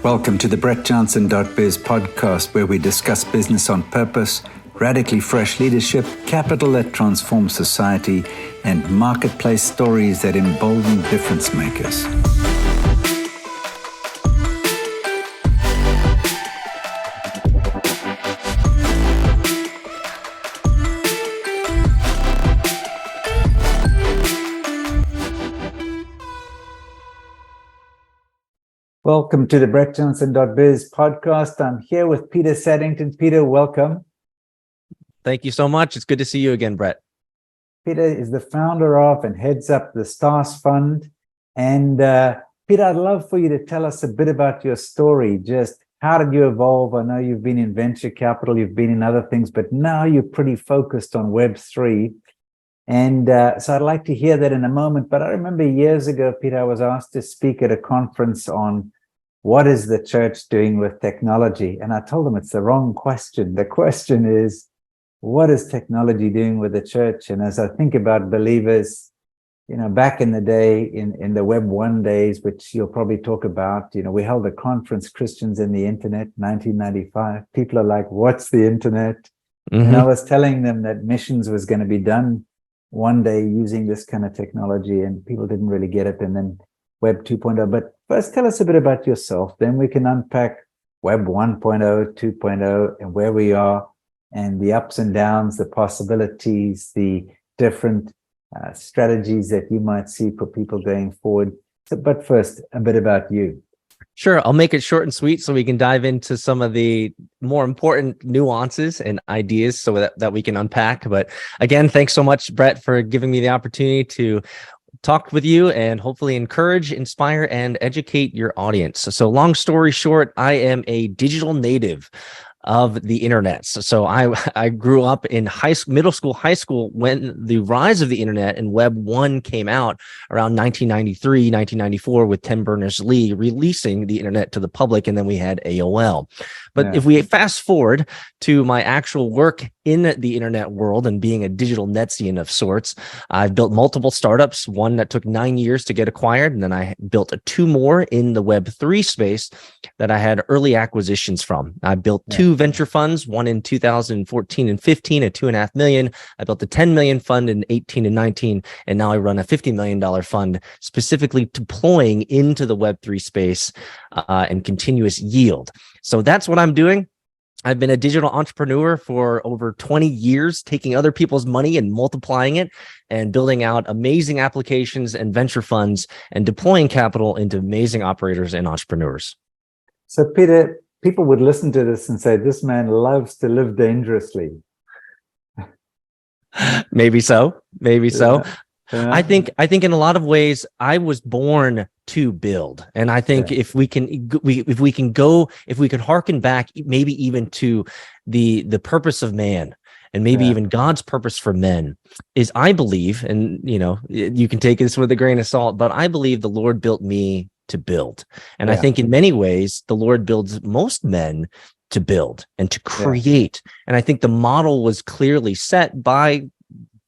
Welcome to the BrettJohnson.biz podcast, where we discuss business on purpose, radically fresh leadership, capital that transforms society, and marketplace stories that embolden difference makers. Welcome to the BrettJohnson.biz podcast. I'm here with Peter Saddington. Peter, welcome. Thank you so much. It's good to see you again, Brett. Peter is the founder of and heads up the StaaS Fund. And Peter, I'd love for you to tell us a bit about your story. Just how did you evolve? I know you've been in venture capital, you've been in other things, but now you're pretty focused on Web3. And so I'd like to hear that in a moment. But I remember years ago, Peter, I was asked to speak at a conference on what is the church doing with technology? And I told them it's the wrong question. The question is, what is technology doing with the church? And as I think about believers, you know, back in the day, in the Web 1 days, which you'll probably talk about, you know, we held a conference, Christians in the Internet, 1995. People are like, what's the Internet? And I was telling them that missions was going to be done one day using this kind of technology, and people didn't really get it. And then Web 2.0. But first, tell us a bit about yourself. Then we can unpack Web 1.0, 2.0, and where we are, and the ups and downs, the possibilities, the different strategies that you might see for people going forward. So, but first, a bit about you. Sure. I'll make it short and sweet so we can dive into some of the more important nuances and ideas so that we can unpack. But again, thanks so much, Brett, for giving me the opportunity to talk with you and hopefully encourage, inspire, and educate your audience. So long story short, I am a digital native of the internet. So I grew up in middle school, high school when the rise of the internet and Web 1 came out around 1993, 1994 with Tim Berners-Lee releasing the internet to the public, and then we had AOL. But if we fast forward to my actual work in the internet world and being a digital Netsian of sorts, I've built multiple startups, one that took 9 years to get acquired, and then I built two more in the Web3 space that I had early acquisitions from. I built two venture funds, one in 2014 and 15 at $2.5 million. I built a $10 million fund in 18 and 19, and now I run a $50 million fund specifically deploying into the Web3 space and continuous yield. So that's what I'm doing. I've been a digital entrepreneur for over 20 years, taking other people's money and multiplying it and building out amazing applications and venture funds and deploying capital into amazing operators and entrepreneurs. So Peter, people would listen to this and say, this man loves to live dangerously. Maybe so. I think in a lot of ways, I was born to build. And I think if we can harken back maybe even to the purpose of man, and maybe even God's purpose for men, is I believe, and you know, you can take this with a grain of salt, but I believe the Lord built me to build. And I think in many ways, the Lord builds most men to build and to create. And I think the model was clearly set by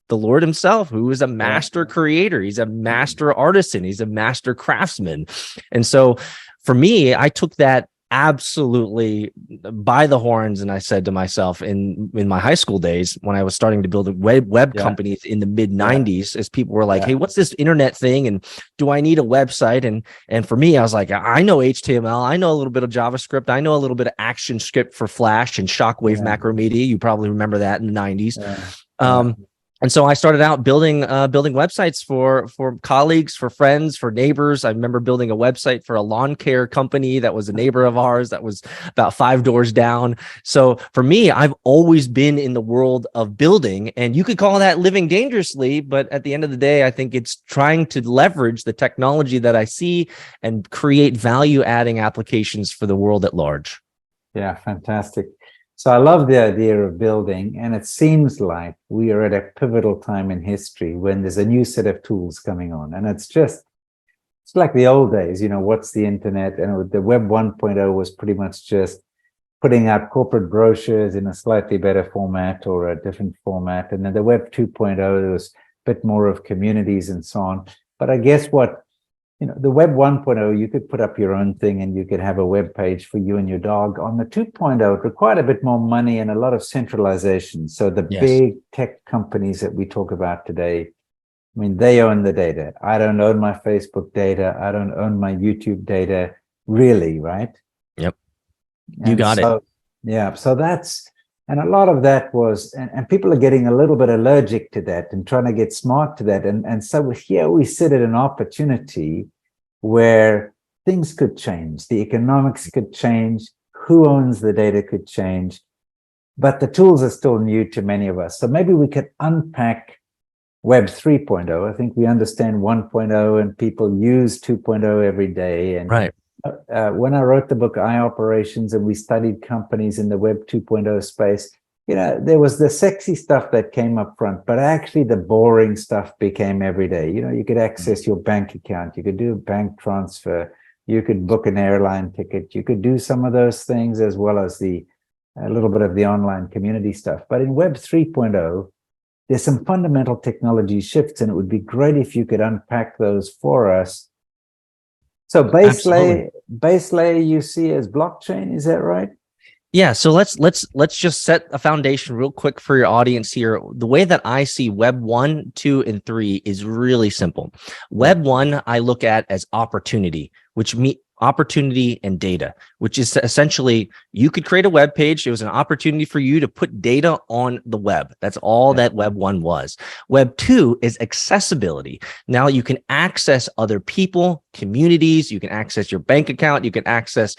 the Lord himself, who is a master creator. He's a master artisan. He's a master craftsman. And so for me, I took that absolutely by the horns. And I said to myself in my high school days, when I was starting to build web companies in the mid 90s, as people were like, hey, what's this internet thing? And do I need a website? And for me, I was like, I know HTML. I know a little bit of JavaScript. I know a little bit of ActionScript for Flash and Shockwave Macromedia. You probably remember that in the 90s. And so I started out building websites for colleagues, for friends, for neighbors. I remember building a website for a lawn care company that was a neighbor of ours that was about 5 doors down. So for me, I've always been in the world of building, and you could call that living dangerously, but at the end of the day, I think it's trying to leverage the technology that I see and create value-adding applications for the world at large. Yeah, fantastic. So I love the idea of building, and it seems like we are at a pivotal time in history when there's a new set of tools coming on. And it's like the old days, you know, what's the internet? And the Web 1.0 was pretty much just putting out corporate brochures in a slightly better format or a different format. And then the Web 2.0, there was a bit more of communities and so on. But I guess what the Web 1.0, you could put up your own thing and you could have a web page for you and your dog. On the 2.0, it required a bit more money and a lot of centralization. So the Yes. big tech companies that we talk about today, I mean, they own the data. I don't own my Facebook data. I don't own my YouTube data, really, right? Yep. You And got so, it. yeah, so and a lot of that was, and people are getting a little bit allergic to that and trying to get smart to that. And so here we sit at an opportunity where things could change. The economics could change. Who owns the data could change. But the tools are still new to many of us. So maybe we could unpack Web 3.0. I think we understand 1.0 and people use 2.0 every day. And Right. when I wrote the book I Operations and we studied companies in the Web 2.0 space, there was the sexy stuff that came up front, but actually the boring stuff became every day. You could access your bank account, you could do a bank transfer, you could book an airline ticket, you could do some of those things as well as a little bit of the online community stuff. But in Web 3.0, there's some fundamental technology shifts, and it would be great if you could unpack those for us. So base layer you see as blockchain, is that right? Yeah, so let's just set a foundation real quick for your audience here. The way that I see Web 1, 2, and 3 is really simple. Web 1 I look at as opportunity, which means opportunity and data, which is essentially you could create a web page. It was an opportunity for you to put data on the web. That's all that Web 1 was. Web 2 is accessibility. Now you can access other people, communities, you can access your bank account, you can access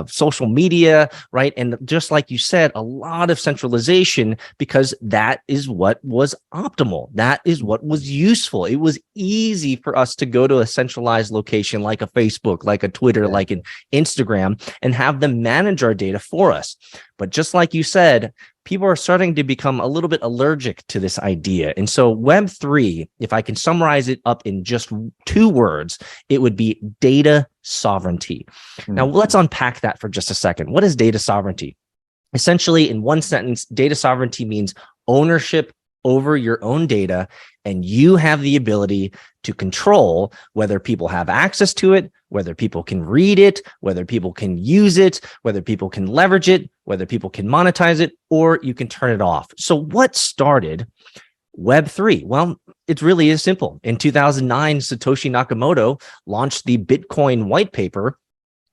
social media, right? And just like you said, a lot of centralization, because that is what was optimal. That is what was useful. It was easy for us to go to a centralized location like a Facebook, like a Twitter, like an Instagram, and have them manage our data for us. But just like you said, people are starting to become a little bit allergic to this idea. And so Web 3, if I can summarize it up in just 2 words, it would be data sovereignty. Now, let's unpack that for just a second. What is data sovereignty? Essentially, in one sentence, data sovereignty means ownership over your own data, and you have the ability to control whether people have access to it, whether people can read it, whether people can use it, whether people can leverage it, whether people can monetize it, or you can turn it off. So what started Web 3? Well, it really is simple. In 2009, Satoshi Nakamoto launched the Bitcoin white paper,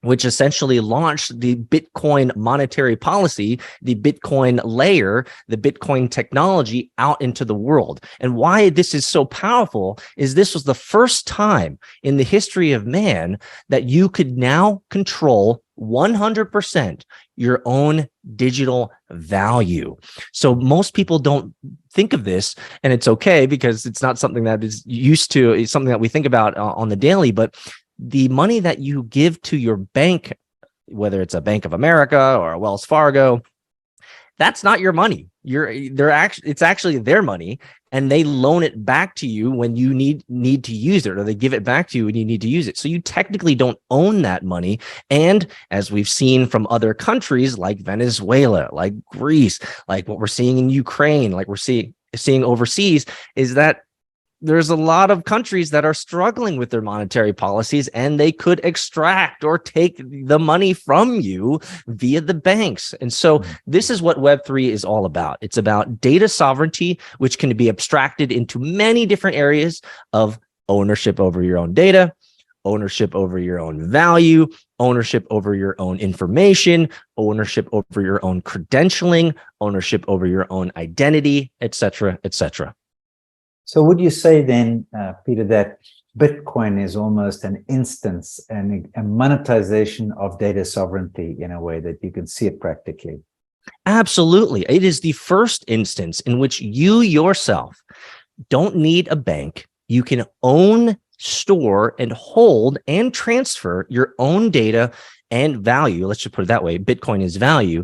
which essentially launched the Bitcoin monetary policy, the Bitcoin layer, the Bitcoin technology out into the world. And why this is so powerful is this was the first time in the history of man that you could now control 100% your own digital value. So most people don't think of this, and it's okay because it's not something that is used to, it's something that we think about on the daily, but the money that you give to your bank, whether it's a Bank of America or a Wells Fargo, that's not your money. It's actually their money, and they loan it back to you when you need to use it, or they give it back to you when you need to use it. So you technically don't own that money. And as we've seen from other countries like Venezuela, like Greece, like what we're seeing in Ukraine, like we're seeing overseas, is that there's a lot of countries that are struggling with their monetary policies, and they could extract or take the money from you via the banks. And so this is what Web3 is all about. It's about data sovereignty, which can be abstracted into many different areas of ownership over your own data, ownership over your own value, ownership over your own information, ownership over your own credentialing, ownership over your own identity, etc., etc. So would you say then, Peter, that Bitcoin is almost an instance and a monetization of data sovereignty in a way that you can see it practically? Absolutely. It is the first instance in which you yourself don't need a bank. You can own, store, and hold and transfer your own data and value. Let's just put it that way. Bitcoin is value.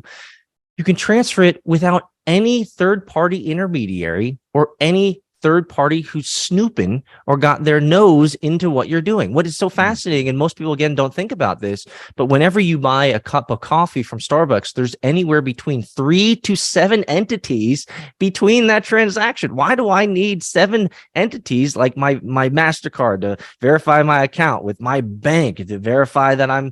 You can transfer it without any third-party intermediary or any third party who's snooping or got their nose into what you're doing. What is so fascinating, and most people, again, don't think about this, but whenever you buy a cup of coffee from Starbucks, there's anywhere between 3 to 7 entities between that transaction. Why do I need 7 entities like my MasterCard to verify my account, with my bank to verify that I'm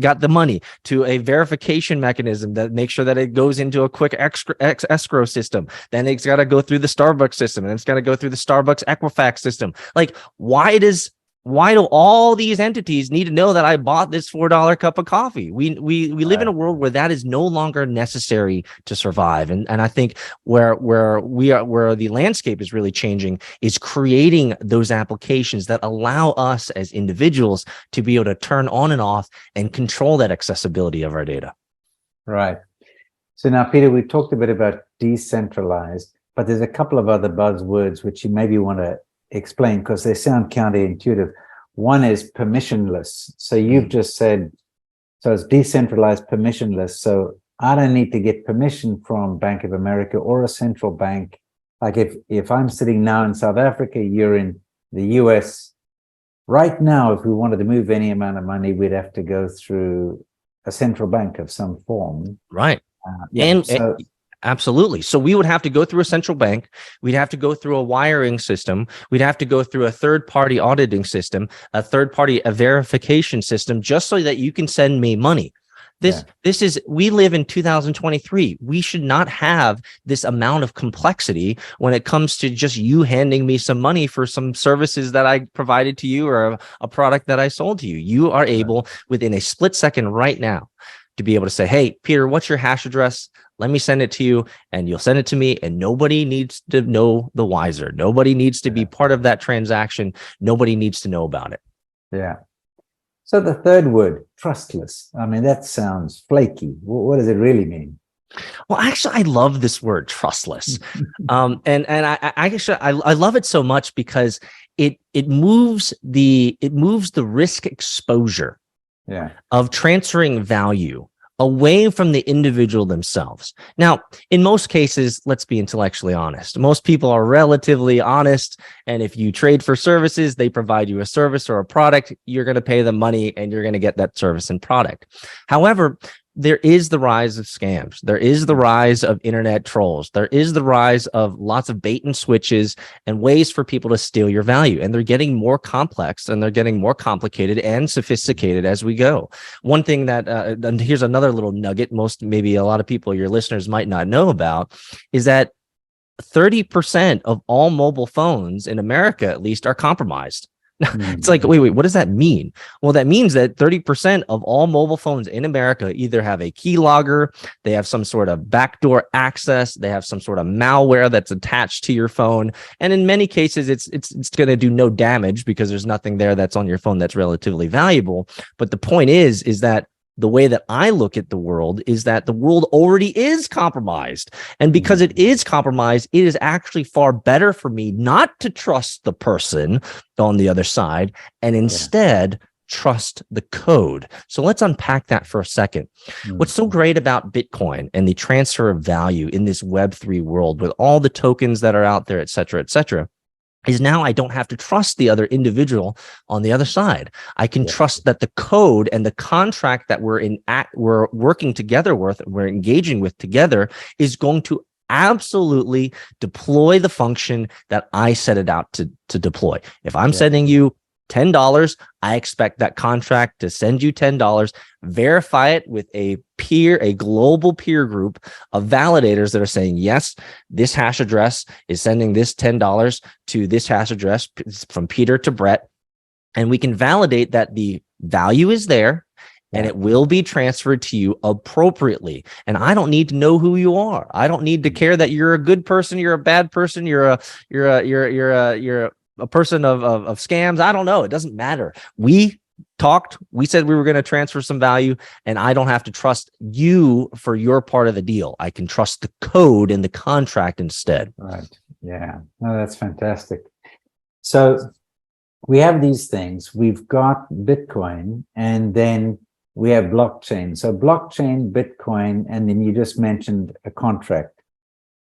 got the money, to a verification mechanism that makes sure that it goes into a quick escrow system? Then it's got to go through the Starbucks system, and it's got to go through the Starbucks Equifax system. Like, why do all these entities need to know that I bought this $4 cup of coffee? We live in a world where that is no longer necessary to survive. And I think where the landscape is really changing is creating those applications that allow us as individuals to be able to turn on and off and control that accessibility of our data. Right. So now, Peter, we talked a bit about decentralized, but there's a couple of other buzzwords which you maybe want to explain because they sound counterintuitive. One is permissionless. So you've just said, so it's decentralized, permissionless. So I don't need to get permission from Bank of America or a central bank. Like if I'm sitting now in South Africa, you're in the US. Right now, if we wanted to move any amount of money, we'd have to go through a central bank of some form. Right. Yeah. Absolutely. So we would have to go through a central bank. We'd have to go through a wiring system. We'd have to go through a third-party auditing system, a third-party verification system, just so that you can send me money. We live in 2023. We should not have this amount of complexity when it comes to just you handing me some money for some services that I provided to you or a product that I sold to you. You are able, within a split second right now, to be able to say, hey, Peter, what's your hash address? Let me send it to you, and you'll send it to me, and nobody needs to know the wiser. Nobody needs to be part of that transaction. Nobody needs to know about it. Yeah. So the third word, trustless. I mean, that sounds flaky. What does it really mean? Well, actually, I love this word, trustless. And I love it so much because it moves the risk exposure of transferring value away from the individual themselves. Now, in most cases, let's be intellectually honest. Most people are relatively honest. And if you trade for services, they provide you a service or a product, you're going to pay them money and you're going to get that service and product. However, there is the rise of scams. There is the rise of internet trolls. There is the rise of lots of bait and switches and ways for people to steal your value. And they're getting more complex and they're getting more complicated and sophisticated as we go. One thing that, and here's another little nugget, maybe a lot of people, your listeners, might not know about, is that 30% of all mobile phones in America, at least, are compromised. It's like, wait, what does that mean? Well, that means that 30% of all mobile phones in America either have a keylogger, they have some sort of backdoor access, they have some sort of malware that's attached to your phone. And in many cases, it's going to do no damage because there's nothing there that's on your phone that's relatively valuable. But the point is that the way that I look at the world is that the world already is compromised. And because it is compromised, it is actually far better for me not to trust the person on the other side and instead trust the code. So let's unpack that for a second. What's so great about Bitcoin and the transfer of value in this Web3 world with all the tokens that are out there, et cetera, is now I don't have to trust the other individual on the other side. I can trust that the code and the contract that we're working together with, we're engaging with together, is going to absolutely deploy the function that I set it out to deploy. If I'm sending you $10, I expect that contract to send you $10, verify it with a global peer group of validators that are saying, yes, this hash address is sending this $10 to this hash address from Peter to Brett. And we can validate that the value is there and it will be transferred to you appropriately. And I don't need to know who you are. I don't need to care that you're a good person, you're a bad person, you're a person of scams. I don't know. It doesn't matter. We talked, we said we were going to transfer some value, and I don't have to trust you for your part of the deal. I can trust the code and the contract instead. Right. Yeah. No, that's fantastic. So we have these things. We've got Bitcoin, and then we have blockchain. So blockchain, Bitcoin, and then you just mentioned a contract.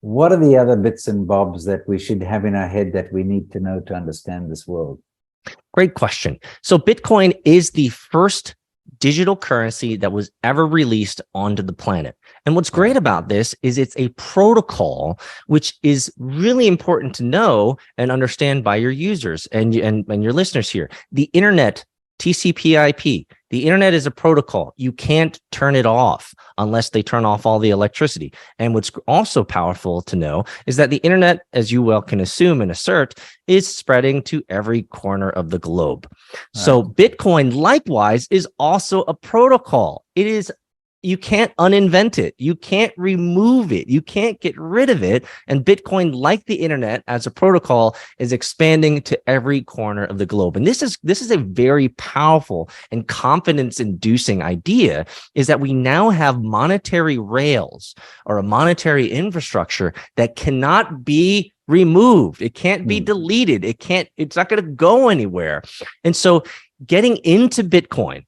What are the other bits and bobs that we should have in our head that we need to know to understand this world? Great question. So Bitcoin is the first digital currency that was ever released onto the planet. And what's great about this is it's a protocol, which is really important to know and understand by your users and your listeners here. The internet, TCP/IP, the internet is a protocol. You can't turn it off unless they turn off all the electricity. And what's also powerful to know is that the internet, as you well can assume and assert, is spreading to every corner of the globe. Right. So Bitcoin, likewise, is also a protocol. You can't uninvent it. You can't remove it. You can't get rid of it. And Bitcoin, like the internet as a protocol, is expanding to every corner of the globe. And this is a very powerful and confidence-inducing idea, is that we now have monetary rails or a monetary infrastructure that cannot be removed. It can't be deleted. It's not going to go anywhere. And so getting into Bitcoin,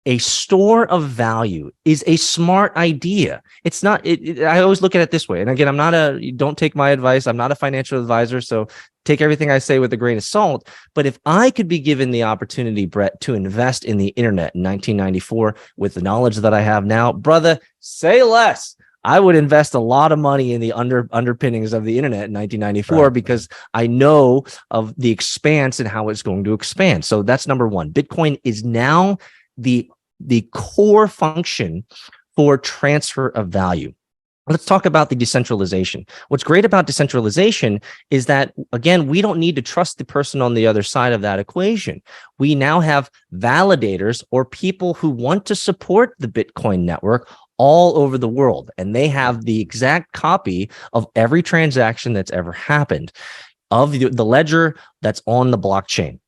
a store of value, is a smart idea. It's not, I always look at it this way. And again, don't take my advice. I'm not a financial advisor. So take everything I say with a grain of salt. But if I could be given the opportunity, Brett, to invest in the internet in 1994 with the knowledge that I have now, brother, say less. I would invest a lot of money in the underpinnings of the internet in 1994, right, because I know of the expanse and how it's going to expand. So that's number one. Bitcoin is now the core function for transfer of value. Let's talk about the decentralization. What's great about decentralization is that, again, we don't need to trust the person on the other side of that equation. We now have validators or people who want to support the Bitcoin network all over the world, and they have the exact copy of every transaction that's ever happened of the ledger that's on the blockchain.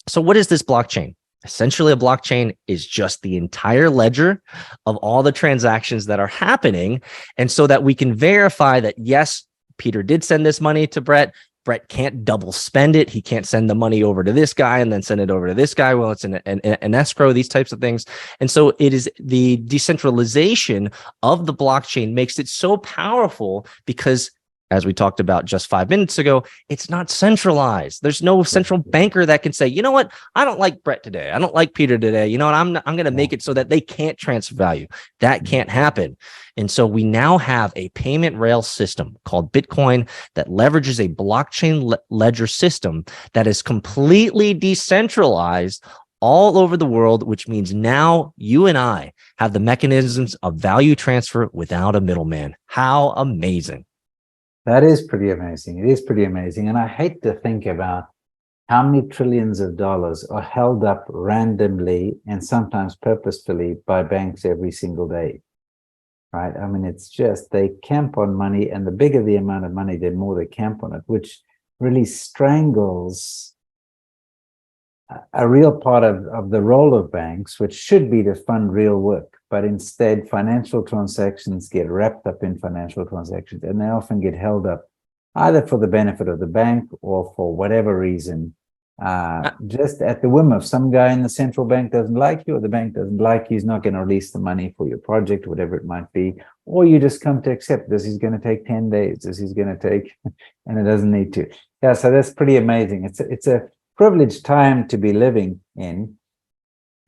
So what is this blockchain? Essentially, a blockchain is just the entire ledger of all the transactions that are happening. And so that we can verify that, yes, Peter did send this money to Brett. Brett can't double spend it. He can't send the money over to this guy and then send it over to this guy. Well, it's an escrow, these types of things. And so it is the decentralization of the blockchain makes it so powerful because, as we talked about just 5 minutes ago, it's not centralized. There's no central banker that can say, you know what, I don't like Brett today. I don't like Peter today. You know what, I'm going to make it so that they can't transfer value. That can't happen. And so we now have a payment rail system called Bitcoin that leverages a blockchain ledger system that is completely decentralized all over the world, which means now you and I have the mechanisms of value transfer without a middleman. How amazing. That is pretty amazing. It is pretty amazing. And I hate to think about how many trillions of dollars are held up randomly and sometimes purposefully by banks every single day, right? I mean, it's just, they camp on money, and the bigger the amount of money, the more they camp on it, which really strangles a real part of the role of banks, which should be to fund real work. But instead, financial transactions get wrapped up in financial transactions, and they often get held up either for the benefit of the bank or for whatever reason, just at the whim of some guy in the central bank doesn't like you, or the bank doesn't like you, he's not going to release the money for your project, whatever it might be, or you just come to accept this is going to take 10 days, this is going to take, and it doesn't need to. Yeah, so that's pretty amazing. It's a privileged time to be living in.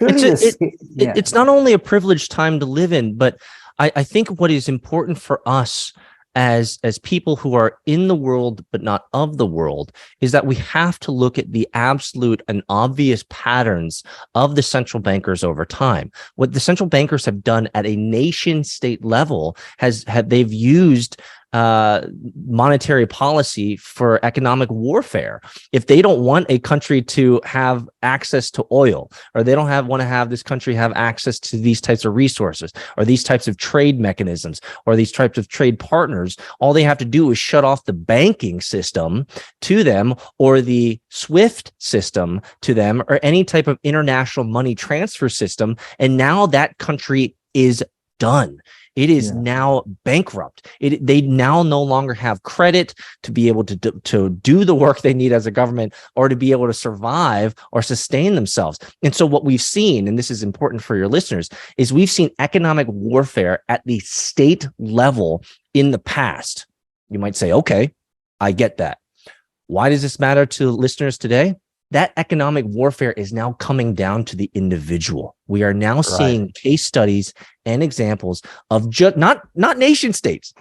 It's not only a privileged time to live in, but I think what is important for us as people who are in the world but not of the world is that we have to look at the absolute and obvious patterns of the central bankers over time. What the central bankers have done at a nation state level they've used monetary policy for economic warfare. If they don't want a country to have access to oil, or they don't want to have this country have access to these types of resources, or these types of trade mechanisms, or these types of trade partners, all they have to do is shut off the banking system to them, or the SWIFT system to them, or any type of international money transfer system. And now that country is done. It is now bankrupt. They now no longer have credit to be able to do the work they need as a government, or to be able to survive or sustain themselves. And so what we've seen, and this is important for your listeners, is we've seen economic warfare at the state level in the past. You might say, okay, I get that. Why does this matter to listeners today? That economic warfare is now coming down to the individual. We are now seeing case studies and examples of just not nation states,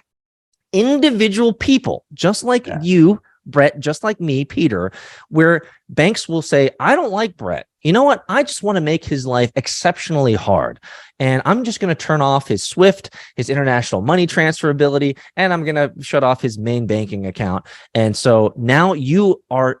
individual people, just like you, Brett, just like me, Peter, where banks will say, I don't like Brett. You know what? I just want to make his life exceptionally hard. And I'm just going to turn off his SWIFT, his international money transfer ability, and I'm going to shut off his main banking account. And so now you are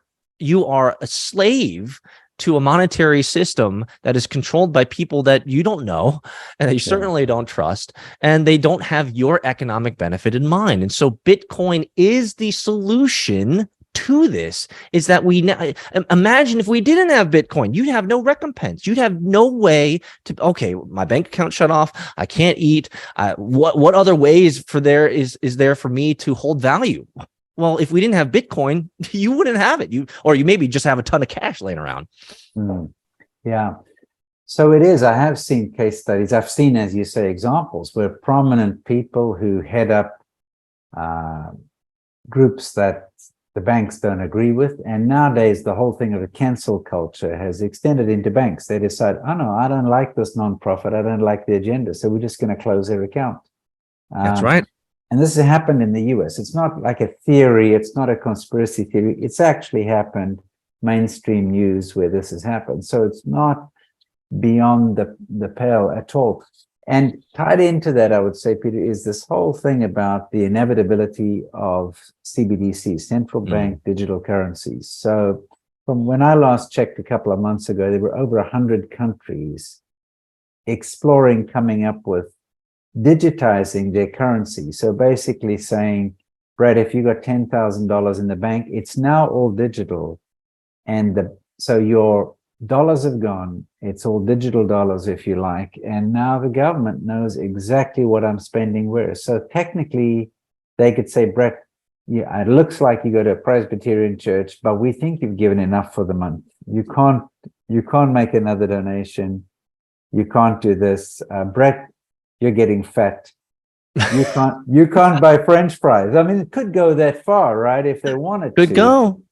a slave to a monetary system that is controlled by people that you don't know and that you certainly don't trust, and they don't have your economic benefit in mind. And so Bitcoin is the solution to this. Is that we now imagine if we didn't have Bitcoin, you'd have no recompense. You'd have no way to, okay, my bank account shut off. I can't eat. What other ways is there for me to hold value? Well, if we didn't have Bitcoin, you wouldn't have it. You maybe just have a ton of cash laying around. Yeah. So it is. I have seen case studies. I've seen, as you say, examples where prominent people who head up groups that the banks don't agree with. And nowadays, the whole thing of a cancel culture has extended into banks. They decide, oh, no, I don't like this nonprofit. I don't like the agenda. So we're just going to close their account. That's right. And this has happened in the US. It's not like a theory. It's not a conspiracy theory. It's actually happened, mainstream news where this has happened. So it's not beyond the pale at all. And tied into that, I would say, Peter, is this whole thing about the inevitability of CBDCs, central bank digital currencies. So from when I last checked a couple of months ago, there were over 100 countries exploring coming up with digitizing their currency. So basically saying, Brad, if you got $10,000 in the bank, it's now all digital. And so your dollars have gone. It's all digital dollars, if you like. And now the government knows exactly what I'm spending where. So technically, they could say, Brett, yeah, it looks like you go to a Presbyterian church, but we think you've given enough for the month. You can't make another donation. You can't do this. Brett, you're getting fat. You can't buy French fries. I mean, it could go that far, right? If they wanted to. Could go.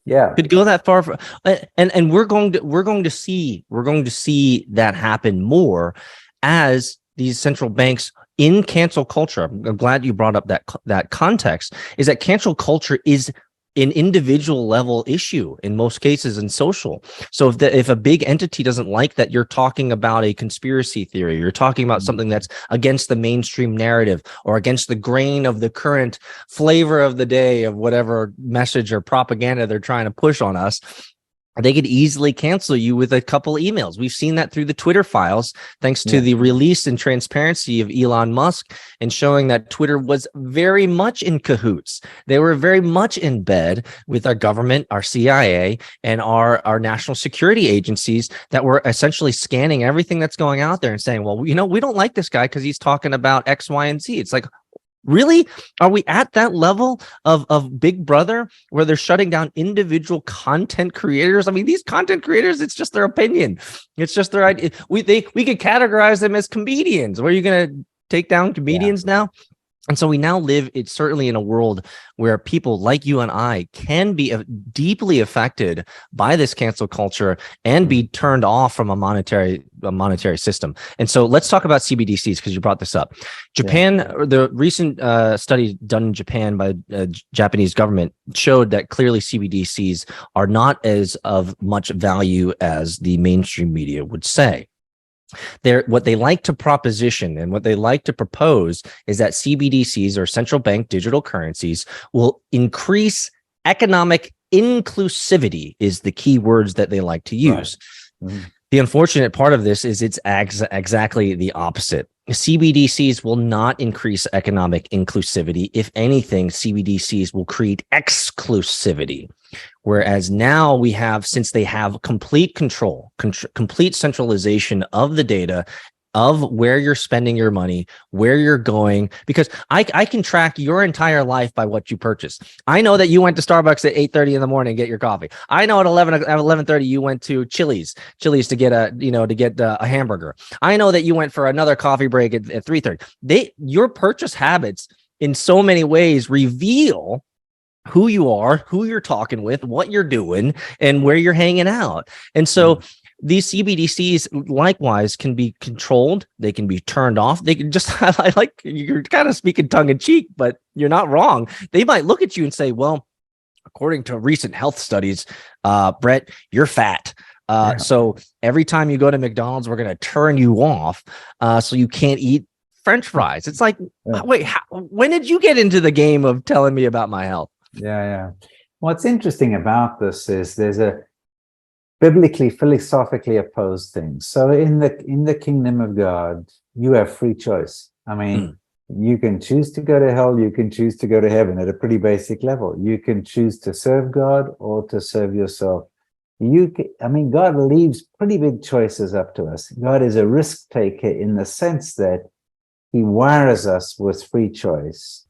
Yeah. Could go that far. And we're going to see that happen more as these central banks in cancel culture. I'm glad you brought up that context, is that cancel culture is an individual level issue in most cases in social. So if a big entity doesn't like that you're talking about a conspiracy theory, you're talking about something that's against the mainstream narrative or against the grain of the current flavor of the day of whatever message or propaganda they're trying to push on us, they could easily cancel you with a couple emails. We've seen that through the Twitter files, thanks to the release and transparency of Elon Musk and showing that Twitter was very much in cahoots. They were very much in bed with our government, our CIA, and our national security agencies that were essentially scanning everything that's going out there and saying, well, we don't like this guy because he's talking about X, Y, and Z. It's like, really? Are we at that level of Big Brother where they're shutting down individual content creators? I mean, these content creators, it's just their opinion. It's just their idea. We could categorize them as comedians. Where are you going to take down comedians now? And so we now live, it's certainly in a world where people like you and I can be deeply affected by this cancel culture and be turned off from a monetary system. And so let's talk about CBDCs, because you brought this up. Japan, the recent study done in Japan by Japanese government showed that clearly CBDCs are not as of much value as the mainstream media would say. What they like to proposition and what they like to propose is that CBDCs, or central bank digital currencies, will increase economic inclusivity, is the key words that they like to use. Right. The unfortunate part of this is it's exactly the opposite. CBDCs will not increase economic inclusivity. If anything, CBDCs will create exclusivity. Whereas now we have, since they have complete control, complete centralization of the data, of where you're spending your money, where you're going, because I can track your entire life by what you purchase. I know that you went to Starbucks at 8:30 in the morning to get your coffee. I know at 11:30 you went to Chili's to get a hamburger. I know that you went for another coffee break at 3:30. Your purchase habits in so many ways reveal who you are, who you're talking with, what you're doing, and where you're hanging out. And so these CBDCs likewise can be controlled. They can be turned off. They can just, I like, you're kind of speaking tongue in cheek, but you're not wrong. They might look at you and say, well, according to recent health studies, Brett, you're fat. So every time you go to McDonald's, we're going to turn you off. So you can't eat French fries. It's like, wait, when did you get into the game of telling me about my health? Yeah. What's interesting about this is there's a biblically, philosophically opposed thing. So in the kingdom of God, you have free choice. I mean, you can choose to go to hell, you can choose to go to heaven at a pretty basic level. You can choose to serve God or to serve yourself. God leaves pretty big choices up to us. God is a risk taker in the sense that he wires us with free choice.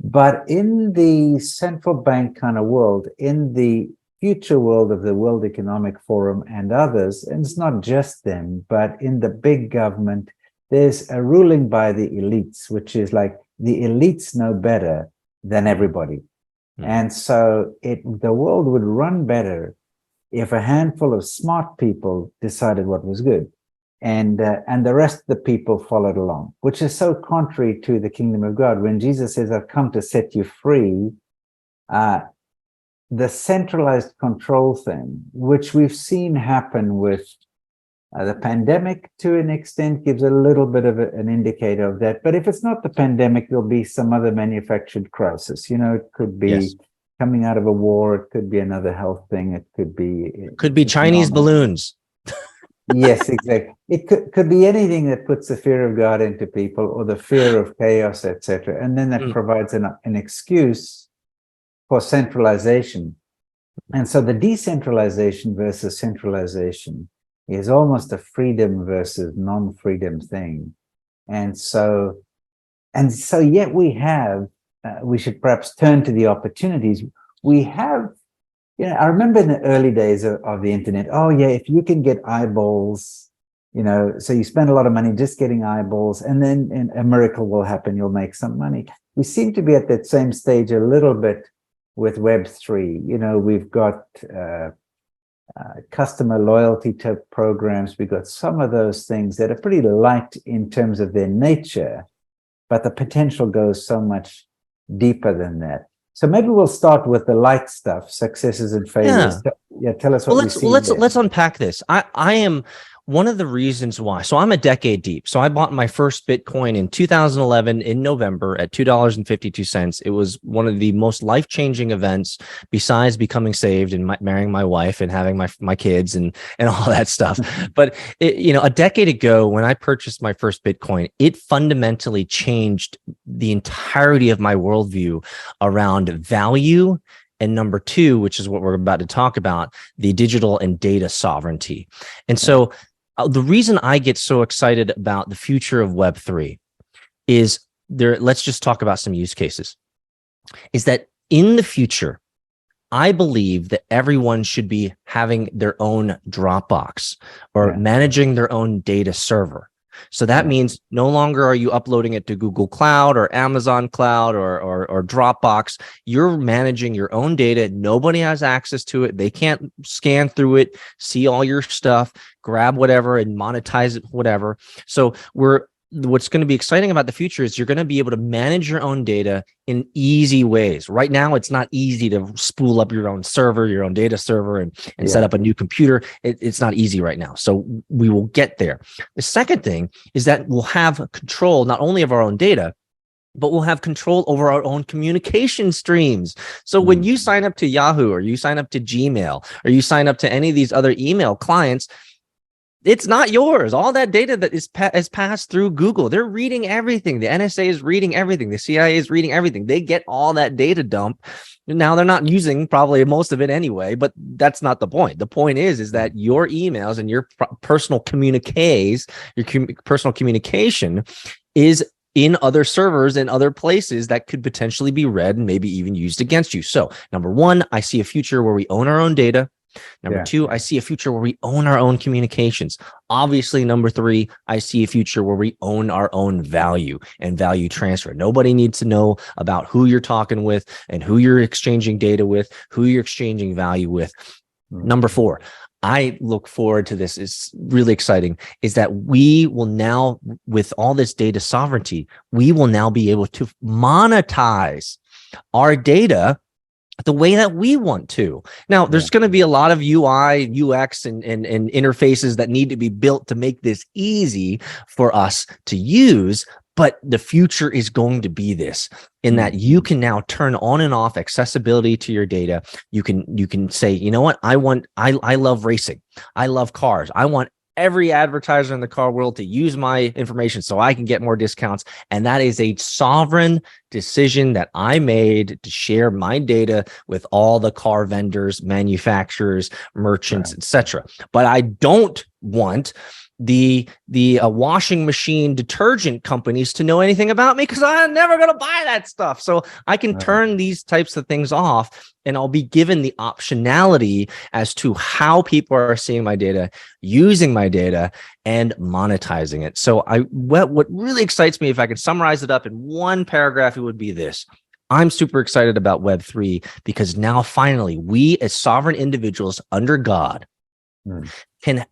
But in the central bank kind of world, in the future world of the World Economic Forum and others, and it's not just them, but in the big government, there's a ruling by the elites, which is like the elites know better than everybody. And so the world would run better if a handful of smart people decided what was good. And the rest of the people followed along, which is so contrary to the kingdom of God. When Jesus says, I've come to set you free, the centralized control thing, which we've seen happen with the pandemic to an extent, gives a little bit of an indicator of that. But if it's not the pandemic, there'll be some other manufactured crisis. It could be coming out of a war. It could be another health thing. It could be Chinese balloons. Yes, exactly. It could be anything that puts the fear of God into people or the fear of chaos, etc. And then that provides an excuse for centralization. And so the decentralization versus centralization is almost a freedom versus non-freedom thing. And so yet we should perhaps turn to the opportunities. We have, I remember in the early days of the internet, if you can get eyeballs, so you spend a lot of money just getting eyeballs, and then a miracle will happen, you'll make some money. We seem to be at that same stage a little bit with Web3. We've got customer loyalty type programs. We've got some of those things that are pretty light in terms of their nature, but the potential goes so much deeper than that. So maybe we'll start with the light stuff, successes and failures. Tell us what let's unpack this. I am one of the reasons why. So I'm a decade deep. So I bought my first Bitcoin in 2011 in November at $2.52. It was one of the most life-changing events besides becoming saved and marrying my wife and having my kids and all that stuff. But a decade ago when I purchased my first Bitcoin, it fundamentally changed the entirety of my worldview around value. And number two, which is what we're about to talk about, the digital and data sovereignty. And so the reason I get so excited about the future of Web3 is let's just talk about some use cases, is that in the future, I believe that everyone should be having their own Dropbox or managing their own data server. So that means no longer are you uploading it to Google Cloud or Amazon Cloud or Dropbox. You're managing your own data. Nobody has access to it. They can't scan through it, see all your stuff, grab whatever and monetize it, whatever. So what's going to be exciting about the future is you're going to be able to manage your own data in easy ways. Right now, it's not easy to spool up your own server, your own data server, and set up a new computer. It's not easy right now. So we will get there. The second thing is that we'll have control not only of our own data, but we'll have control over our own communication streams. So when you sign up to Yahoo or you sign up to Gmail or you sign up to any of these other email clients, it's not yours. All that data that is passed through Google. They're reading everything. The NSA is reading everything. The CIA is reading everything. They get all that data dump. Now they're not using probably most of it anyway, but that's not the point. The point is that your emails and your personal communiques, personal communication is in other servers and other places that could potentially be read and maybe even used against you. So number one, I see a future where we own our own data. Number two, I see a future where we own our own communications. Obviously, number three, I see a future where we own our own value and value transfer. Nobody needs to know about who you're talking with and who you're exchanging data with, who you're exchanging value with. Number four, I look forward to this. It's really exciting, is that we will now, with all this data sovereignty, we will now be able to monetize our data the way that we want to. Now, there's going to be a lot of UI, UX, and interfaces that need to be built to make this easy for us to use. But the future is going to be this, in that you can now turn on and off accessibility to your data. You can say, you know what, I love racing. I love cars. I want every advertiser in the car world to use my information so I can get more discounts. And that is a sovereign decision that I made to share my data with all the car vendors, manufacturers, merchants, etc. But I don't want the washing machine detergent companies to know anything about me, because I'm never going to buy that stuff. So I can turn these types of things off, and I'll be given the optionality as to how people are seeing my data, using my data, and monetizing it. So what really excites me, if I could summarize it up in one paragraph, it would be this. I'm super excited about Web3 because now finally we, as sovereign individuals under God, can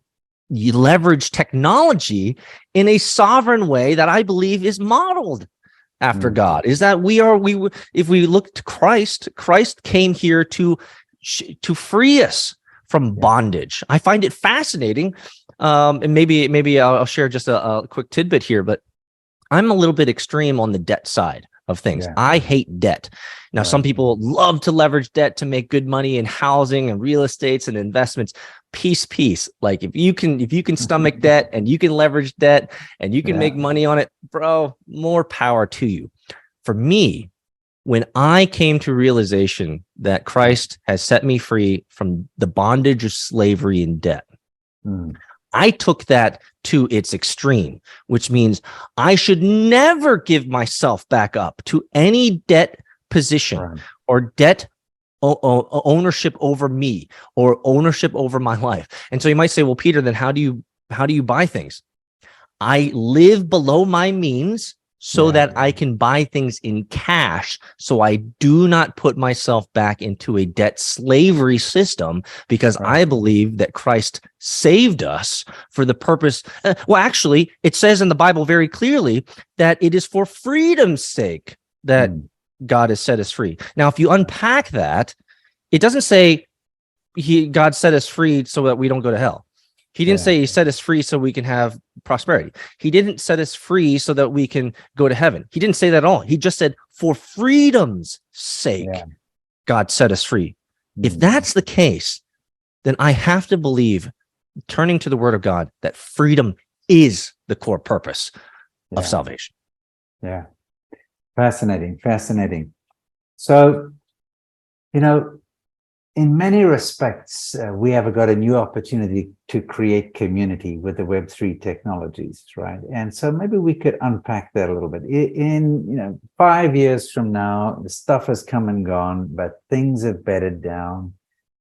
leverage technology in a sovereign way that I believe is modeled after God. Is that if we look to Christ came here to free us from bondage. I find it fascinating. And maybe I'll share just a quick tidbit here, but I'm a little bit extreme on the debt side of things. I hate debt. Now, some people love to leverage debt to make good money in housing and real estates and investments. Peace. Like if you can stomach debt and you can leverage debt and you can make money on it, bro, more power to you. For me, when I came to realization that Christ has set me free from the bondage of slavery and debt, I took that to its extreme, which means I should never give myself back up to any debt position or debt ownership over me or ownership over my life. And so you might say, well, Peter, then how do you buy things? I live below my means so that I can buy things in cash, so I do not put myself back into a debt slavery system, because I believe that Christ saved us for the purpose. Well, actually, it says in the Bible very clearly that it is for freedom's sake that God has set us free. Now, if you unpack that, it doesn't say God set us free so that we don't go to hell. He didn't say he set us free so we can have prosperity. He didn't set us free so that we can go to heaven. He didn't say that at all. He just said, for freedom's sake, God set us free. If that's the case, then I have to believe, turning to the word of God, that freedom is the core purpose of salvation. Yeah. Fascinating. So, in many respects, we have got a new opportunity to create community with the Web3 technologies, right? And so maybe we could unpack that a little bit. In 5 years from now, the stuff has come and gone, but things have bedded down.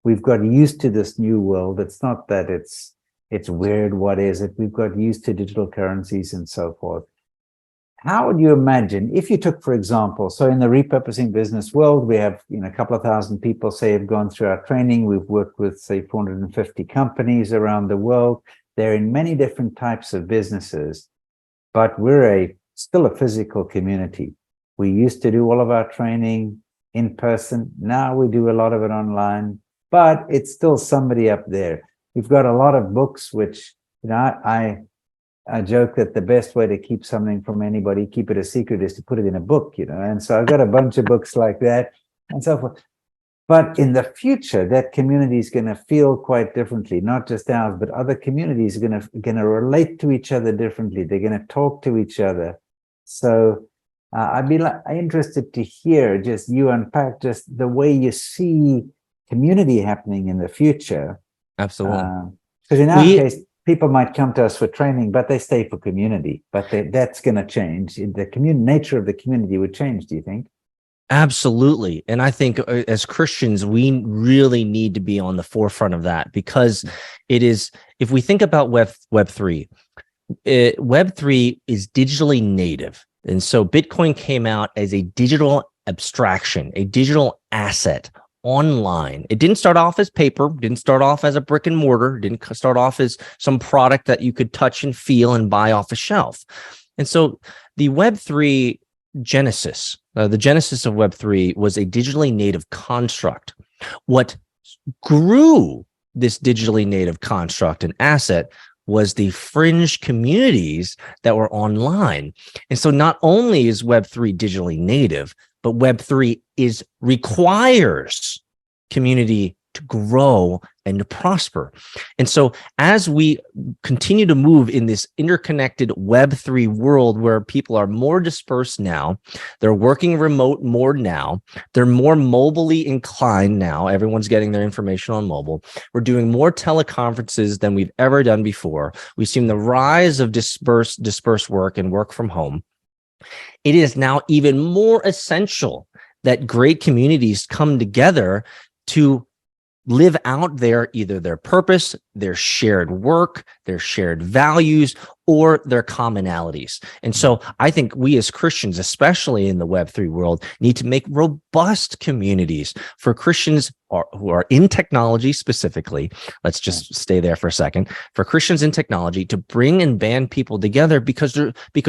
We've got used to this new world. It's not that it's weird. What is it? We've got used to digital currencies and so forth. How would you imagine if you took, for example, so in the repurposing business world, we have a couple of thousand people, say, have gone through our training. We've worked with, say, 450 companies around the world. They're in many different types of businesses, but we're still a physical community. We used to do all of our training in person. Now we do a lot of it online, but it's still somebody up there. We've got a lot of books, which I joke that the best way to keep something from anybody, keep it a secret, is to put it in a book, and so I've got a bunch of books like that and so forth. But in the future, that community is going to feel quite differently, not just ours, but other communities are going to relate to each other differently. They're going to talk to each other. So I'd be interested to hear just you unpack just the way you see community happening in the future. Absolutely. Because in our case, people might come to us for training, but they stay for community. But that's going to change. The nature of the community would change, do you think? Absolutely. And I think as Christians, we really need to be on the forefront of that, because it is, if we think about Web3, Web3 is digitally native. And so Bitcoin came out as a digital abstraction, a digital asset online. It didn't start off as paper, didn't start off as a brick and mortar, didn't start off as some product that you could touch and feel and buy off a shelf. And so the Web3 genesis, the genesis of Web3 was a digitally native construct. What grew this digitally native construct and asset was the fringe communities that were online. And so not only is Web3 digitally native, but Web3 requires community to grow and to prosper. And so as we continue to move in this interconnected Web3 world where people are more dispersed now, they're working remote more now, they're more mobilely inclined now, everyone's getting their information on mobile, we're doing more teleconferences than we've ever done before, we've seen the rise of dispersed work and work from home. It is now even more essential that great communities come together to live out either their purpose, their shared work, their shared values, or their commonalities. And so I think we as Christians, especially in the Web3 world, need to make robust communities for Christians who are in technology specifically. Let's just stay there for a second. For Christians in technology to bring and band people together because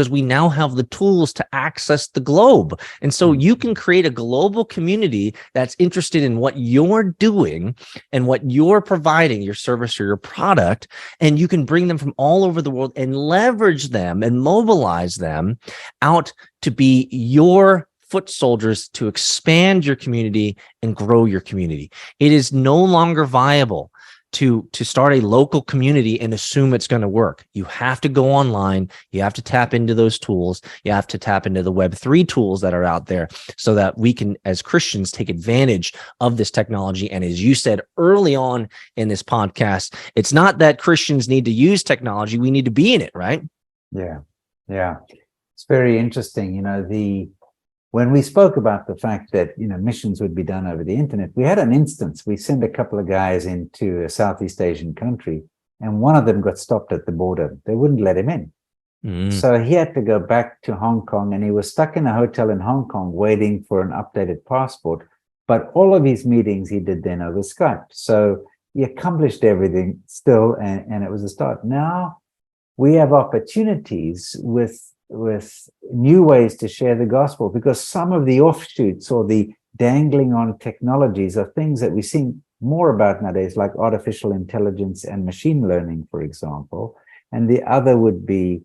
we now have the tools to access the globe. And so you can create a global community that's interested in what you're doing and what you're providing, your service or your product, and you can bring them from all over the world and leverage them and mobilize them out to be your foot soldiers to expand your community and grow your community. It is no longer viable to start a local community and assume it's going to work. You have to go online. You have to tap into those tools. You have to tap into the Web3 tools that are out there so that we can, as Christians, take advantage of this technology. And as you said early on in this podcast, it's not that Christians need to use technology. We need to be in it, right? Yeah. It's very interesting. When we spoke about the fact that, missions would be done over the internet, we had an instance. We sent a couple of guys into a Southeast Asian country, and one of them got stopped at the border. They wouldn't let him in. So he had to go back to Hong Kong, and he was stuck in a hotel in Hong Kong waiting for an updated passport. But all of his meetings he did then over Skype. So he accomplished everything still, and it was a start. Now we have opportunities with new ways to share the gospel, because some of the offshoots or the dangling on technologies are things that we're seeing more about nowadays, like artificial intelligence and machine learning, for example. And the other would be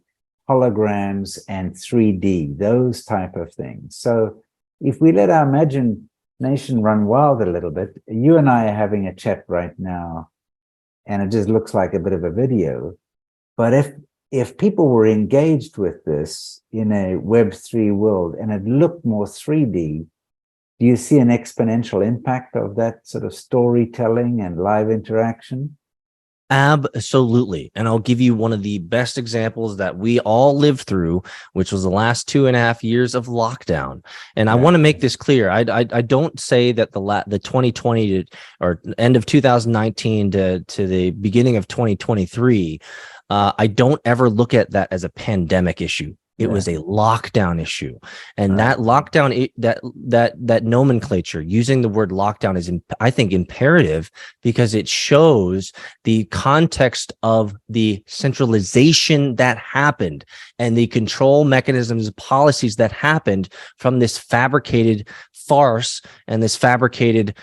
holograms and 3D, those type of things. So if we let our imagination run wild a little bit, you and I are having a chat right now, and it just looks like a bit of a video. But if people were engaged with this in a Web3 world and it looked more 3D, do you see an exponential impact of that sort of storytelling and live interaction? Absolutely. And I'll give you one of the best examples that we all lived through, which was the last 2.5 years of lockdown. And I want to make this clear. I don't say that the 2020 or end of 2019 to the beginning of 2023, I don't ever look at that as a pandemic issue. It was a lockdown issue. And that lockdown, that nomenclature, using the word lockdown is, I think, imperative, because it shows the context of the centralization that happened and the control mechanisms, policies that happened from this fabricated farce and this fabricated,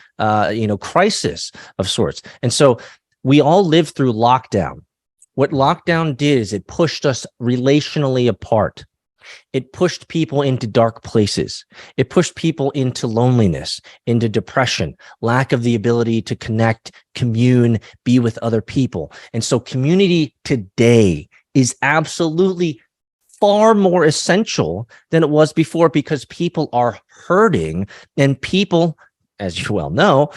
crisis of sorts. And so we all lived through lockdown. What lockdown did is it pushed us relationally apart. It pushed people into dark places. It pushed people into loneliness, into depression, lack of the ability to connect, commune, be with other people. And so community today is absolutely far more essential than it was before, because people are hurting, and people, as you well know,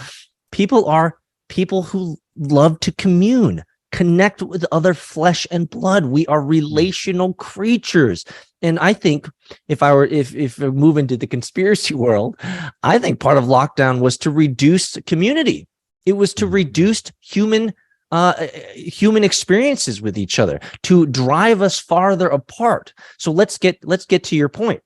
people are people who love to commune, connect with other flesh and blood. We are relational creatures. And I think if we move into the conspiracy world, I think part of lockdown was to reduce community. It was to reduce human experiences with each other, to drive us farther apart. So let's get to your point.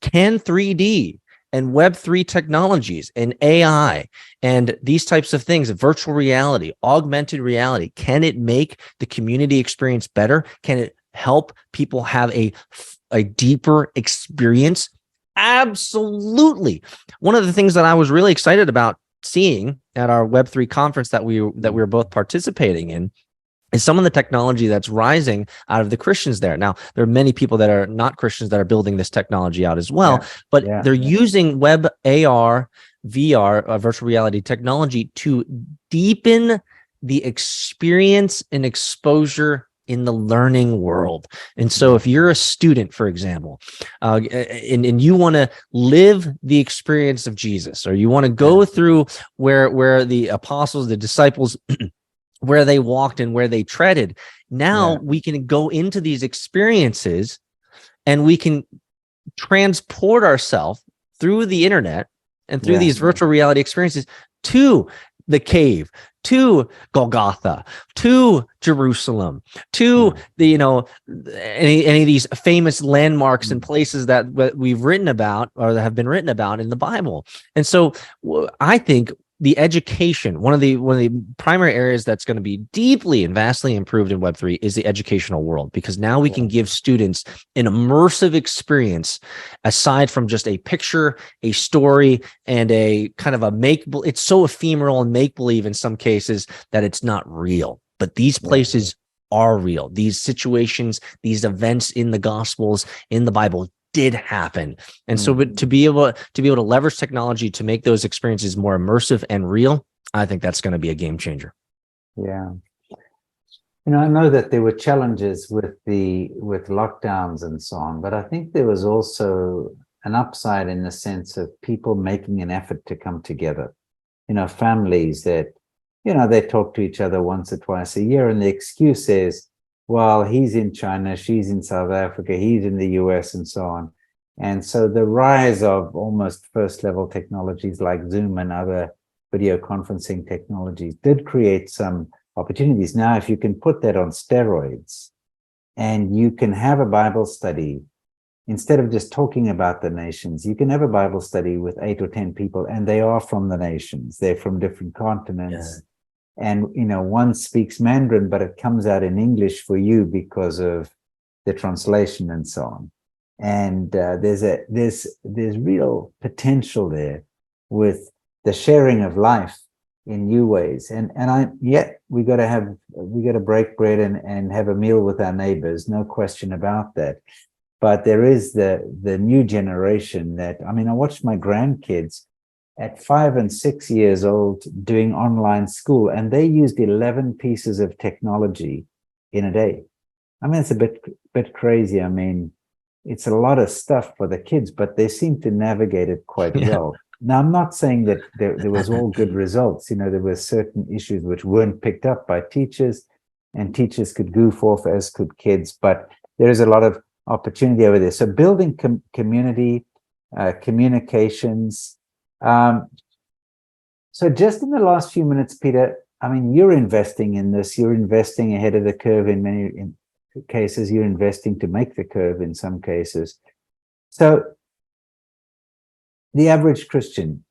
Can 3D and Web3 technologies and AI and these types of things, virtual reality, augmented reality, can it make the community experience better? Can it help people have a deeper experience? Absolutely. One of the things that I was really excited about seeing at our Web3 conference that we were both participating in is some of the technology that's rising out of the Christians there. Now, there are many people that are not Christians that are building this technology out as well, but they're using web AR, VR, virtual reality technology to deepen the experience and exposure in the learning world. And so if you're a student, for example, and you want to live the experience of Jesus, or you want to go through where the apostles, the disciples, where they walked and where they treaded, now we can go into these experiences and we can transport ourselves through the internet and through these virtual reality experiences to the cave, to Golgotha, to Jerusalem, to the, any of these famous landmarks and places that we've written about or that have been written about in the Bible. And so I think the education, one of the primary areas that's going to be deeply and vastly improved in Web3 is the educational world, because now we can give students an immersive experience aside from just a picture, a story, and a kind of it's so ephemeral and make-believe in some cases that it's not real. But these places are real. These situations, these events in the Gospels, in the Bible, did happen. And so to be able to leverage technology to make those experiences more immersive and real, I think that's going to be a game changer. Yeah. I know that there were challenges with lockdowns and so on, but I think there was also an upside in the sense of people making an effort to come together. Families that, they talk to each other once or twice a year, and the excuse is, well, he's in China, she's in South Africa, he's in the US, and so on. And so the rise of almost first-level technologies like Zoom and other video conferencing technologies did create some opportunities. Now, if you can put that on steroids and you can have a Bible study, instead of just talking about the nations, you can have a Bible study with 8 or 10 people, and they are from the nations. They're from different continents. And, one speaks Mandarin, but it comes out in English for you because of the translation and so on. And there's real potential there with the sharing of life in new ways. And we got to break bread and have a meal with our neighbors, no question about that. But there is the new generation that, I watched my grandkids at 5 and 6 years old doing online school, and they used 11 pieces of technology in a day. It's a bit crazy. It's a lot of stuff for the kids, but they seem to navigate it quite well. Now, I'm not saying that there was all good results. There were certain issues which weren't picked up by teachers, and teachers could goof off, as could kids, but there is a lot of opportunity over there. So building community, communications. So just in the last few minutes, Peter, you're investing in this, you're investing ahead of the curve in many cases, you're investing to make the curve in some cases. So the average Christian,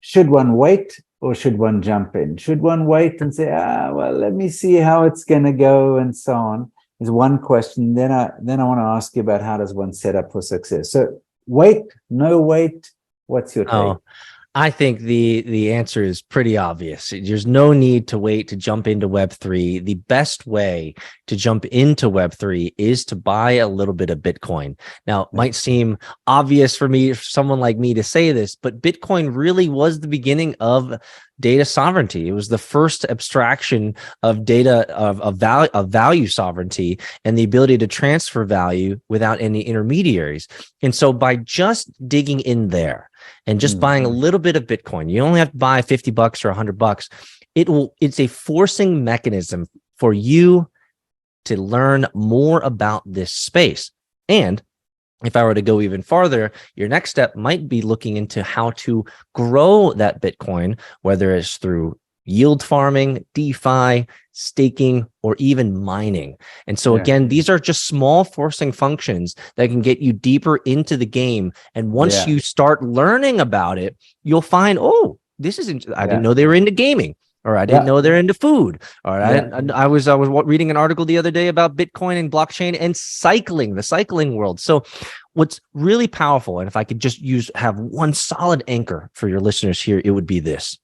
should one wait or should one jump in? Should one wait and say, let me see how it's going to go and so on? Is one question. Then I want to ask you about how does one set up for success? So wait, no wait, what's your take? I think the answer is pretty obvious. There's no need to wait to jump into Web3. The best way to jump into Web3 is to buy a little bit of Bitcoin. Now, it might seem obvious for someone like me to say this, but Bitcoin really was the beginning of data sovereignty. It was the first abstraction of data of value sovereignty and the ability to transfer value without any intermediaries. And so by just digging in there and just buying a little bit of Bitcoin, you only have to buy $50 or $100. It's a forcing mechanism for you to learn more about this space. And If I were to go even farther, your next step might be looking into how to grow that Bitcoin, whether it's through yield farming, DeFi, staking, or even mining. And so again, these are just small forcing functions that can get you deeper into the game. And once you start learning about it, you'll find, oh, this isn't, I didn't know they were into gaming. Or I didn't know they're into food. Or I was reading an article the other day about Bitcoin and blockchain and cycling, the cycling world. So what's really powerful, and if I could just have one solid anchor for your listeners here, it would be this.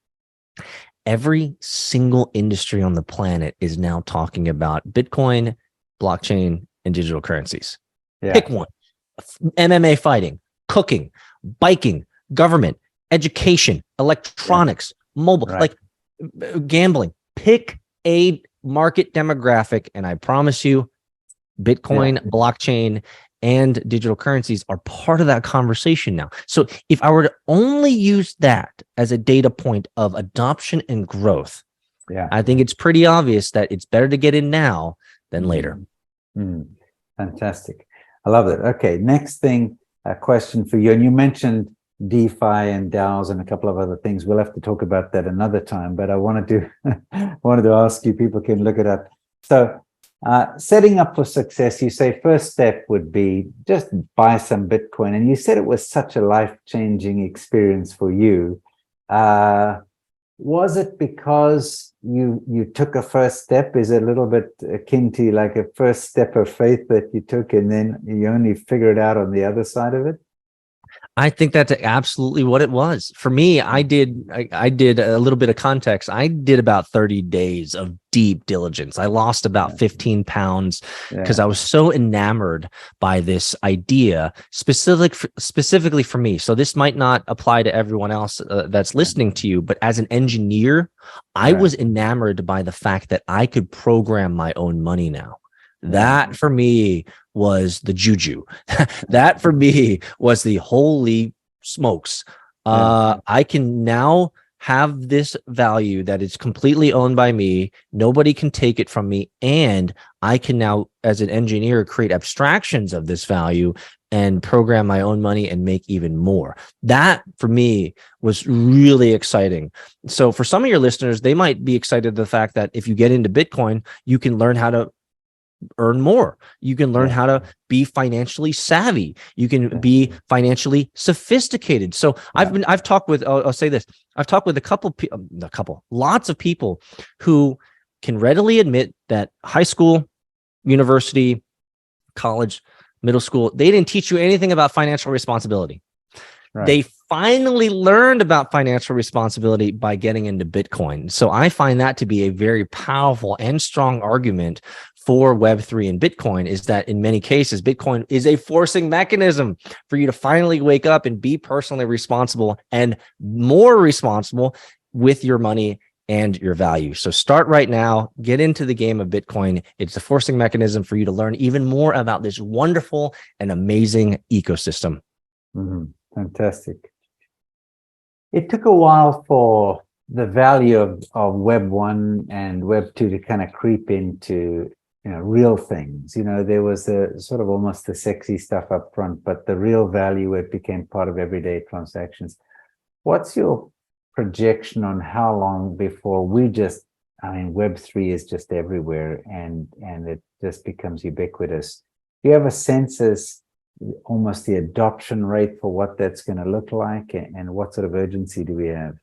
Every single industry on the planet is now talking about Bitcoin, blockchain, and digital currencies. Pick one. MMA fighting, cooking, biking, government, education, electronics, mobile, like gambling. Pick a market demographic, and I promise you, Bitcoin, blockchain, and digital currencies are part of that conversation now. So if I were to only use that as a data point of adoption and growth, I think it's pretty obvious that it's better to get in now than later. Fantastic. I love it. Okay, next thing, a question for you. And you mentioned DeFi and DAOs and a couple of other things. We'll have to talk about that another time, but I wanted to ask you, people can look it up. So setting up for success, you say first step would be just buy some Bitcoin. And you said it was such a life-changing experience for you. Was it because you took a first step? Is it a little bit akin to like a first step of faith that you took and then you only figure it out on the other side of it? I think that's absolutely what it was. For me, I did a little bit of context. I did about 30 days of deep diligence. I lost about 15 pounds because I was so enamored by this idea, specifically for me. So this might not apply to everyone else that's listening to you, but as an engineer, I was enamored by the fact that I could program my own money now. That for me was the juju. That for me was the holy smokes. I can now have this value that is completely owned by me. Nobody can take it from me. And I can now, as an engineer, create abstractions of this value and program my own money and make even more. That for me was really exciting. So for some of your listeners, they might be excited the fact that if you get into Bitcoin, you can learn how to earn more. You can learn how to be financially savvy. You can be financially sophisticated. So I've talked with, I'll say this, I've talked with lots of people who can readily admit that high school, university, college, middle school, they didn't teach you anything about financial responsibility. They finally learned about financial responsibility by getting into Bitcoin. So I find that to be a very powerful and strong argument for Web3 and Bitcoin, is that in many cases, Bitcoin is a forcing mechanism for you to finally wake up and be personally responsible and more responsible with your money and your value. So start right now, get into the game of Bitcoin. It's a forcing mechanism for you to learn even more about this wonderful and amazing ecosystem. Fantastic. It took a while for the value of Web 1 and Web 2 to kind of creep into, real things. There was a sort of almost the sexy stuff up front, but the real value, it became part of everyday transactions. What's your projection on how long before Web 3 is just everywhere and it just becomes ubiquitous? Do you have a sense as almost the adoption rate for what that's going to look like, and what sort of urgency do we have?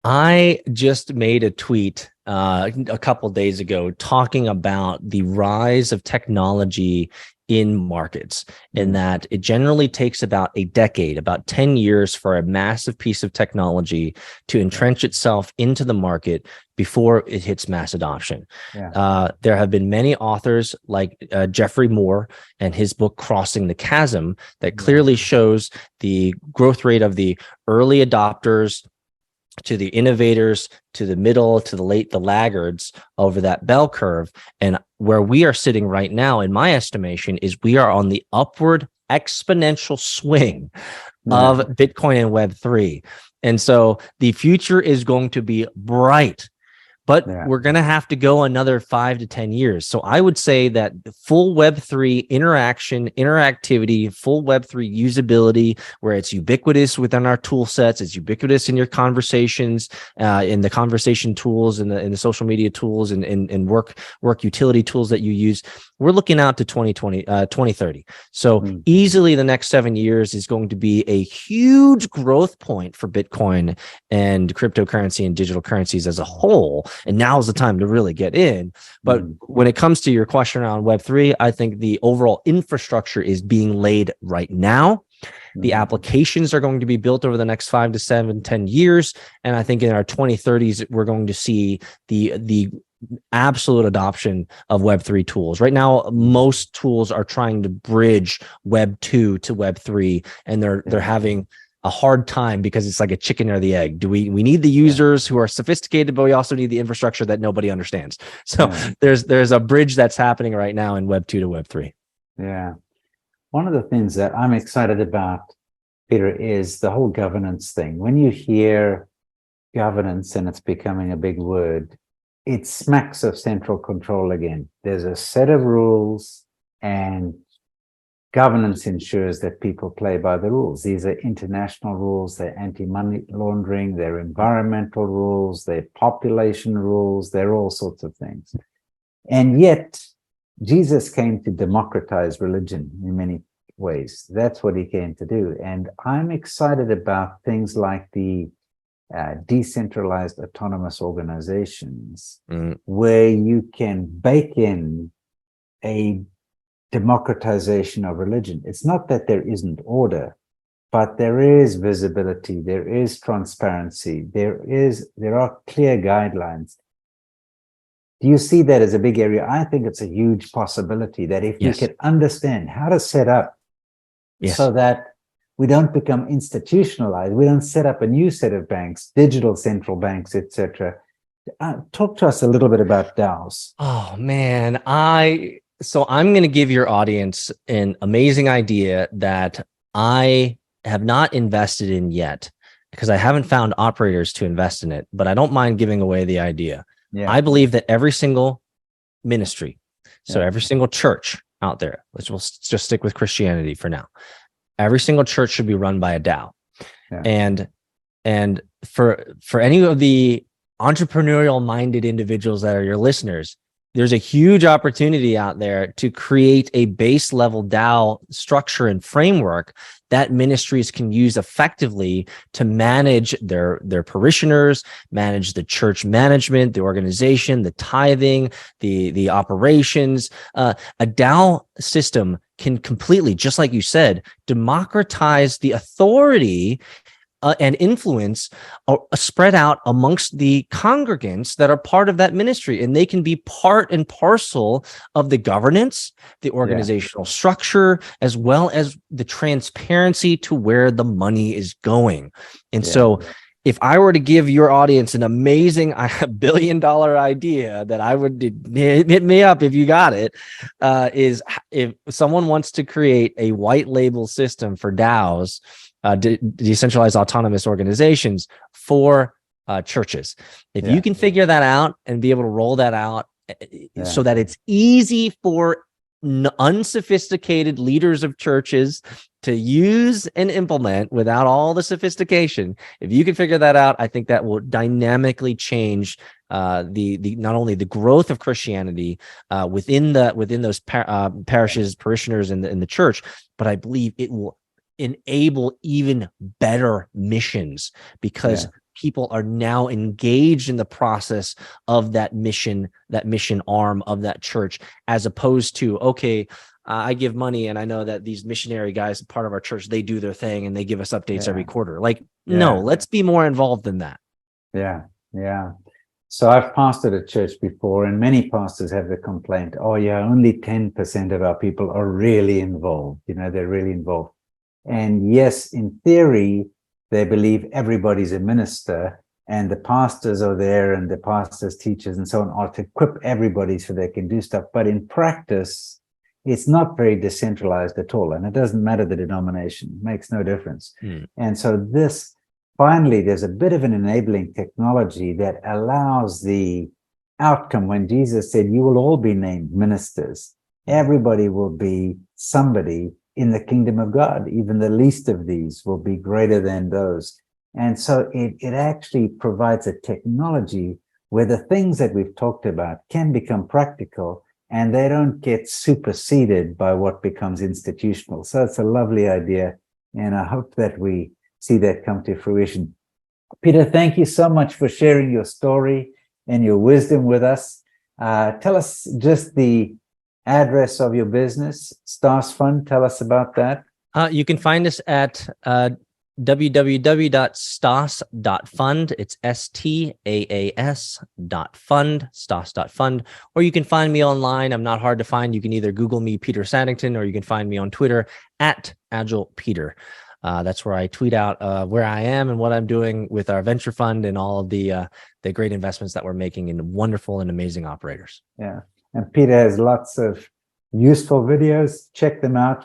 I just made a tweet a couple of days ago talking about the rise of technology in markets, and that it generally takes about a decade, about 10 years for a massive piece of technology to entrench itself into the market before it hits mass adoption. There have been many authors like Jeffrey Moore and his book Crossing the Chasm that clearly shows the growth rate of the early adopters to the innovators, to the middle, to the late, the laggards over that bell curve. And where we are sitting right now, in my estimation, is we are on the upward exponential swing of Bitcoin and Web3. And so the future is going to be bright. but Yeah. we're going to have to go another 5 to 10 years. So I would say that full Web3 interaction, interactivity, full Web3 usability, where it's ubiquitous within our tool sets, it's ubiquitous in your conversations, in the conversation tools, in the social media tools, and work utility tools that you use. We're looking out to 2030. So easily the next 7 years is going to be a huge growth point for Bitcoin and cryptocurrency and digital currencies as a whole. And now's the time to really get in. But when it comes to your question around Web3, I think the overall infrastructure is being laid right now. The applications are going to be built over the next 5 to 7, 10 years. And I think in our 2030s, we're going to see the absolute adoption of Web3 tools. Right now, most tools are trying to bridge Web 2 to Web 3, and they're having a hard time because it's like a chicken or the egg. We need the users who are sophisticated, but we also need the infrastructure that nobody understands. So there's a bridge that's happening right now in Web 2 to Web 3. Yeah. One of the things that I'm excited about, Peter, is the whole governance thing. When you hear governance and it's becoming a big word, it smacks of central control again. There's a set of rules, and governance ensures that people play by the rules. These are international rules, they're anti-money laundering, they're environmental rules, they're population rules, they're all sorts of things. And yet, Jesus came to democratize religion in many ways. That's what he came to do. And I'm excited about things like the decentralized autonomous organizations, where you can bake in a democratization of religion. It's not that there isn't order, but there is visibility, there is transparency, there are clear guidelines. Do you see that as a big area? I think it's a huge possibility that if we could understand how to set up so that we don't become institutionalized, we don't set up a new set of banks, digital central banks, etc. Talk to us a little bit about DAOs. Oh man, so I'm going to give your audience an amazing idea that I have not invested in yet because I haven't found operators to invest in it, but I don't mind giving away the idea. I believe that every single ministry, so every single church out there, we'll just stick with Christianity for now. Every single church should be run by a DAO. And for any of the entrepreneurial minded individuals that are your listeners, there's a huge opportunity out there to create a base level DAO structure and framework that ministries can use effectively to manage their parishioners, manage the church management, the organization, the tithing, the operations. A DAO system can completely, just like you said, democratize the authority and influence spread out amongst the congregants that are part of that ministry. And they can be part and parcel of the governance, the organizational structure, as well as the transparency to where the money is going. And so if I were to give your audience an amazing $1 billion idea that I would hit me up if you got it, is if someone wants to create a white label system for DAOs, decentralized autonomous organizations for churches. If you can figure that out and be able to roll that out so that it's easy for unsophisticated leaders of churches to use and implement without all the sophistication, if you can figure that out, I think that will dynamically change the not only the growth of Christianity within those parishes, parishioners in the church, but I believe it will enable even better missions because people are now engaged in the process of that mission arm of that church, as opposed to, I give money and I know that these missionary guys, part of our church, they do their thing and they give us updates every quarter. No, let's be more involved in that. So I've pastored a church before, and many pastors have the complaint, only 10% of our people are really involved. They're really involved. And yes, in theory, they believe everybody's a minister and the pastors are there and the pastors, teachers, and so on are to equip everybody so they can do stuff. But in practice, it's not very decentralized at all. And it doesn't matter the denomination, it makes no difference. And so this finally, there's a bit of an enabling technology that allows the outcome when Jesus said, you will all be named ministers. Everybody will be somebody in the kingdom of God. Even the least of these will be greater than those. And so it actually provides a technology where the things that we've talked about can become practical and they don't get superseded by what becomes institutional. So it's a lovely idea. And I hope that we see that come to fruition. Peter, thank you so much for sharing your story and your wisdom with us. Tell us just the address of your business, StaaS Fund. Tell us about that. You can find us at www.staas.fund. It's STAAS.fund, StaaS.fund. Or you can find me online. I'm not hard to find. You can either Google me, Peter Saddington, or you can find me on Twitter at AgilePeter. That's where I tweet out where I am and what I'm doing with our venture fund and all of the great investments that we're making in wonderful and amazing operators. Yeah. And Peter has lots of useful videos. Check them out.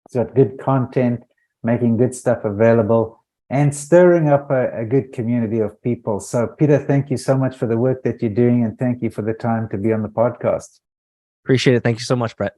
He's got good content, making good stuff available, and stirring up a good community of people. So, Peter, thank you so much for the work that you're doing, and thank you for the time to be on the podcast. Appreciate it. Thank you so much, Brett.